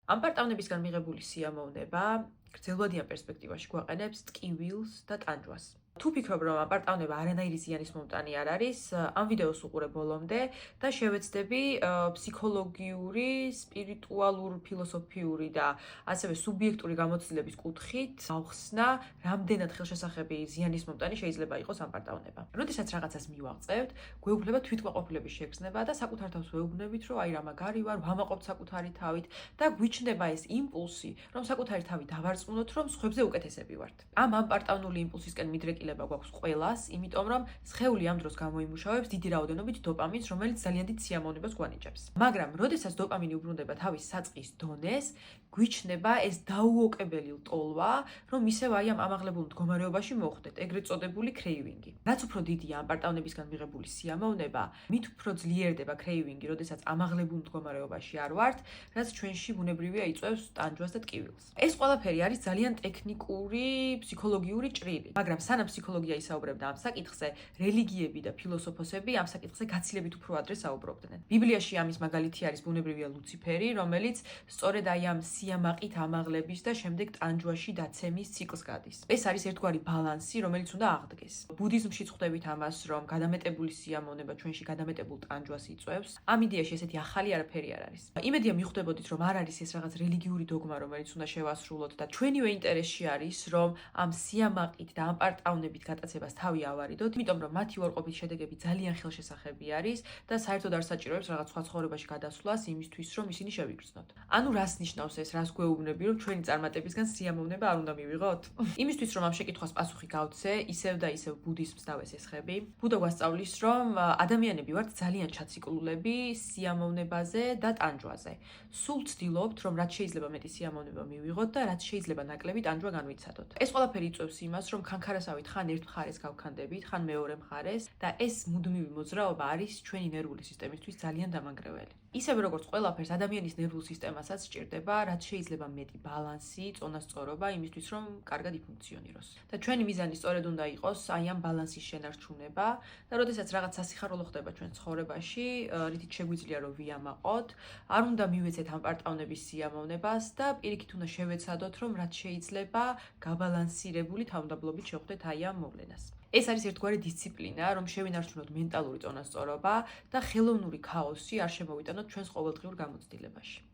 ამ პარტავნებისგან მიღებული სიამოვნება გრძელვადიან პერსპექტივაში გვაყენებს ტკივილს და ტანჯვას. თუ ფიქრობ, რომ ამ პარტავნება არანაირი ზიანის მომტანი არ არის, ამ ვიდეოს უყურე ბოლომდე და შევეცდები ფსიქოლოგიური, სპირიტუალურ, ფილოსოფიური და ასევე სუბიექტური გამოცდილების კუთხით გავხსნა, რამდენად ხელშესახები ზიანის მომტანი შეიძლება იყოს ამ პარტავნება. როდესაც რაღაცას მივაღწევთ, გვეუბნება თვითკმაყოფილების შეგრძნება და საკუთარ თავს ვეუბნებით, რომ აი რა მაგარი ვარ, ვამაყობთ საკუთარი თავით და გვიჩნდება ეს იმპულსი, რომ საკუთარი თავი დავარწმუნოთ, რომ სხვებზე უკეთესები ვართ. ამ პარტავნული იმპულსისკენ მიდრეკილება გვაქვს ყველას, იმიტომ რომ სხეული ამ დროს გამოიმუშავებს დიდი რაოდენობით დოპამინს, რომელიც ძალიან დიდ სიამოვნებას გვანიჭებს. მაგრამ, როდესაც დოპამინი უბრუნდება თავის საწყის დონეს, გვიჩნდება ეს დაუოკებელი ლტოლვა, რომ ისევ აი ამ ამაღლებულ მდგომარეობაში მოხვდეთ, ეგრეთ წოდებული კრეივინგი. რაც უფრო დიდია ამ პარტავნებისგან მიღებული სიამოვნება, მით უფრო ძლიერდება კრეივინგი, როდესაც ამაღლებულ მდგომარეობაში არ ვართ, რაც ჩვენში ბუნებრივია იწვევს ტანჯვას და ტკივილს. ეს ყველაფერი არის ძალიან ტექნიკური, ფსიქოლოგიური ჭრილი, მაგრამ სანამ ფსიქოლოგია ისაუბრებდა ამ საკითხზე, რელიგიები და ფილოსოფოსები ამ საკითხზე გაცილებით უფრო ადრე საუბრობდნენ. ბიბლიაში ამის მაგალითი არის ბუნებრივია ლუციფერი, რომელიც სწორედ აი ამ სიამაყით ამაღლების და შემდეგ ტანჯვაში დაცემის ციკლს გადის. ეს არის ერთგვარი ბალანსი, რომელიც უნდა აღდგეს. ბუდიზმში ხვდებით ამას, რომ გადამეტებული სიამოვნება ჩვენში გადამეტებულ ტანჯვას იწვევს. ამ იდეაში ესეთი ახალი არაფერი არ არის. იმედია მიხვდებოდით, რომ არ არის ეს რაღაც რელიგიური დოგმა, რომელიც უნდა შევასრულოთ და ჩვენივე ინტერესში არის, რომ ამ სიამაყით და ამ პარტავნებით გატაცებას თავი ავარიდოთ, იმიტომ რომ მათი უარყოფით შედეგები ძალიან ხელშესახები არის და საერთოდ არ საჭიროებს რაღაც სხვა ცხოვრებაში გადასვლას იმისთვის, რომ ისინი შევიგრძნოთ. ანუ რას ნიშნავს ეს, რას გვეუბნები, რომ ჩვენი წარმატებისგან სიამოვნება არ უნდა მივიღოთ? იმისთვის, რომ ამ შეკითხვას პასუხი გავცე, ისევ და ისევ ბუდიზმს დავესესხები. ბუდა გვასწავლის, რომ ადამიანები ვართ ძალიან ჩაციკლულები სიამოვნებაზე და ტანჯვაზე. სულ ვცდილობთ, რომ რაც შეიძლება მეტი სიამოვნება მივიღოთ და რაც შეიძლება ნაკლები ტანჯვა განვიცადოთ. ეს ყველაფერი იწვევს იმას, რომ ქანქარასავით ხან ერთ მხარეს გავქანდებით, ხან მეორე მხარეს და ეს მუდმივი მოძრაობა არის ჩვენი ნერვული სისტემისთვის ძალიან დამანგრეველი. ისევე როგორც ყველაფერს ადამიანის ნერვულ სისტემასაც სჭირდება, რაც შეიძლება მეტი ბალანსი, წონასწორობა იმისთვის, რომ კარგად იფუნქციონიროს. და ჩვენი მიზანი სწორედ უნდა იყოს აი ამ ბალანსის შენარჩუნება და როდესაც რაღაც სასიხარულო ხდება ჩვენ ცხოვრებაში, რითიც შეგვიძლია რომ ვიამაყოთ, არ უნდა მივეცეთ ამ პარტავნების სიამოვნებას და პირიქით უნდა შევეცადოთ, რომ რაც შეიძლება გაბალანსირებული თავმდაბლობით შევხვდეთ აი ამ მოვლენას. ეს არის ერთგვარი დისციპლინა, რომ შევინარჩუნოთ მენტალური წონასწორობა და ხელოვნური ქაოსი არ შემოვიტანოთ ჩვენს ყოველდღიურ გამოცდილებაში.